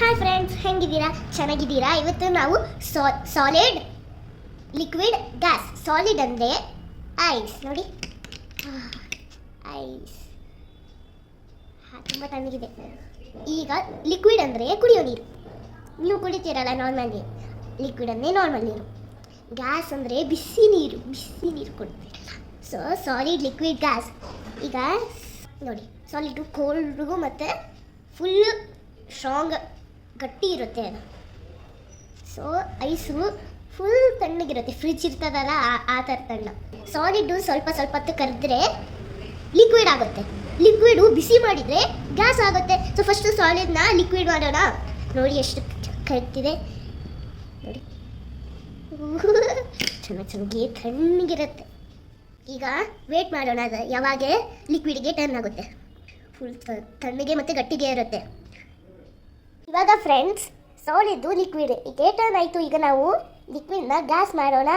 Hi friends, ಹೆಂಗಿದ್ದೀರಾ? ಚೆನ್ನಾಗಿದ್ದೀರಾ? ಇವತ್ತು ನಾವು ಸಾಲಿಡ್, ಲಿಕ್ವಿಡ್, ಗ್ಯಾಸ್. ಸಾಲಿಡ್ ಅಂದರೆ ಐಸ್. ನೋಡಿ, ಐಸ್ ತುಂಬ ತಣ್ಣಗಿದೆ. ಈಗ ಲಿಕ್ವಿಡ್ ಅಂದರೆ ಕುಡಿಯೋ ನೀರು. ನೀವು ಕುಡಿತೀರಲ್ಲ ನಾರ್ಮಲ್ ಲಿಕ್ವಿಡ್ ಅಂದರೆ ನಾರ್ಮಲ್ ನೀರು. ಗ್ಯಾಸ್ ಅಂದರೆ ಬಿಸಿ ನೀರು ಕುಡಿತೀರಲ್ಲ. So solid, liquid, gas. ಈಗ ನೋಡಿ, ಸಾಲಿಡು ಕೋಲ್ಡ್ಗೂ ಮತ್ತು ಫುಲ್ ಸ್ಟ್ರಾಂಗ್ ಗಟ್ಟಿ ಇರುತ್ತೆ. ಸೊ ಐಸು ಫುಲ್ ತಣ್ಣಗಿರುತ್ತೆ, ಫ್ರಿಜ್ ಇರ್ತದಲ್ಲ ಆ ಥರ ತಣ್ಣ. ಸಾಲಿಡ್ಡು ಸ್ವಲ್ಪ ಹೊತ್ತು ಕರೆದ್ರೆ ಲಿಕ್ವಿಡ್ ಆಗುತ್ತೆ, ಲಿಕ್ವಿಡು ಬಿಸಿ ಮಾಡಿದರೆ ಗ್ಯಾಸ್ ಆಗುತ್ತೆ. ಸೊ ಫಸ್ಟು ಸಾಲಿಡ್ನ ಲಿಕ್ವಿಡ್ ಮಾಡೋಣ. ನೋಡಿ ಎಷ್ಟು ಕರೆಕ್ಟಿದೆ ನೋಡಿ, ಚೆನ್ನಾಗಿ ತಣ್ಣಗಿರುತ್ತೆ. ಈಗ ವೇಟ್ ಮಾಡೋಣ, ಅದು ಯಾವಾಗ ಲಿಕ್ವಿಡ್ಗೆ ಟರ್ನ್ ಆಗುತ್ತೆ. ಫುಲ್ ತಣ್ಣಗೆ ಮತ್ತು ಗಟ್ಟಿಗೆ ಇರುತ್ತೆ. ಇವಾಗ ಫ್ರೆಂಡ್ಸ್, ಸಾಲಿದ್ದು ಲಿಕ್ವಿಡ್ ಈಗ ಟರ್ನ್ ಆಯಿತು. ಈಗ ನಾವು ಲಿಕ್ವಿಡ್ನ ಗ್ಯಾಸ್ ಮಾಡೋಣ.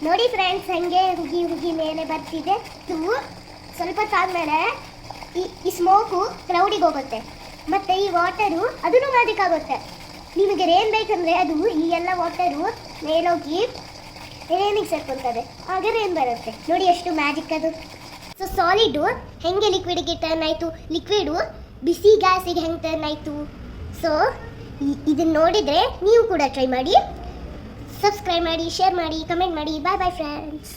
ನೋಡಿ ಫ್ರೆಂಡ್ಸ್, ಹೆಂಗೆ ಹುಗಿ ಮೇಲೆ ಬರ್ತಿದೆ. ಇದು ಸ್ವಲ್ಪ ತಾದ್ಮೇಲೆ ಈ ಸ್ಮೋಕು ಕ್ಲೌಡಿಗೆ ಹೋಗುತ್ತೆ, ಮತ್ತು ಈ ವಾಟರು ಅದನ್ನು ಮಾಡೋಕ್ಕಾಗುತ್ತೆ. ನಿಮಗೆ ರೇನ್ ಬೇಕಂದರೆ ಅದು ಈ ಎಲ್ಲ ವಾಟರು ಮೇಲೋಗಿ ರೇನಿಗೆ ಸೇರ್ಕೊಳ್ತದೆ, ಹಾಗೆ ರೇನ್ ಬರುತ್ತೆ. ನೋಡಿ ಎಷ್ಟು ಮ್ಯಾಜಿಕ್ ಅದು. ಸೊ ಸಾಲಿಡು ಹೆಂಗೆ ಲಿಕ್ವಿಡಿಗೆ ಟರ್ನ್ ಆಯಿತು, ಲಿಕ್ವಿಡು ಬಿಸಿ ಗ್ಯಾಸಿಗೆ ಹೆಂಗೆ ಟರ್ನ್ ಆಯಿತು. ಸೊ ಇದನ್ನು ನೋಡಿದರೆ ನೀವು ಕೂಡ ಟ್ರೈ ಮಾಡಿ, ಸಬ್ಸ್ಕ್ರೈಬ್ ಮಾಡಿ, ಶೇರ್ ಮಾಡಿ, ಕಮೆಂಟ್ ಮಾಡಿ. ಬಾಯ್ ಬಾಯ್ ಫ್ರೆಂಡ್ಸ್.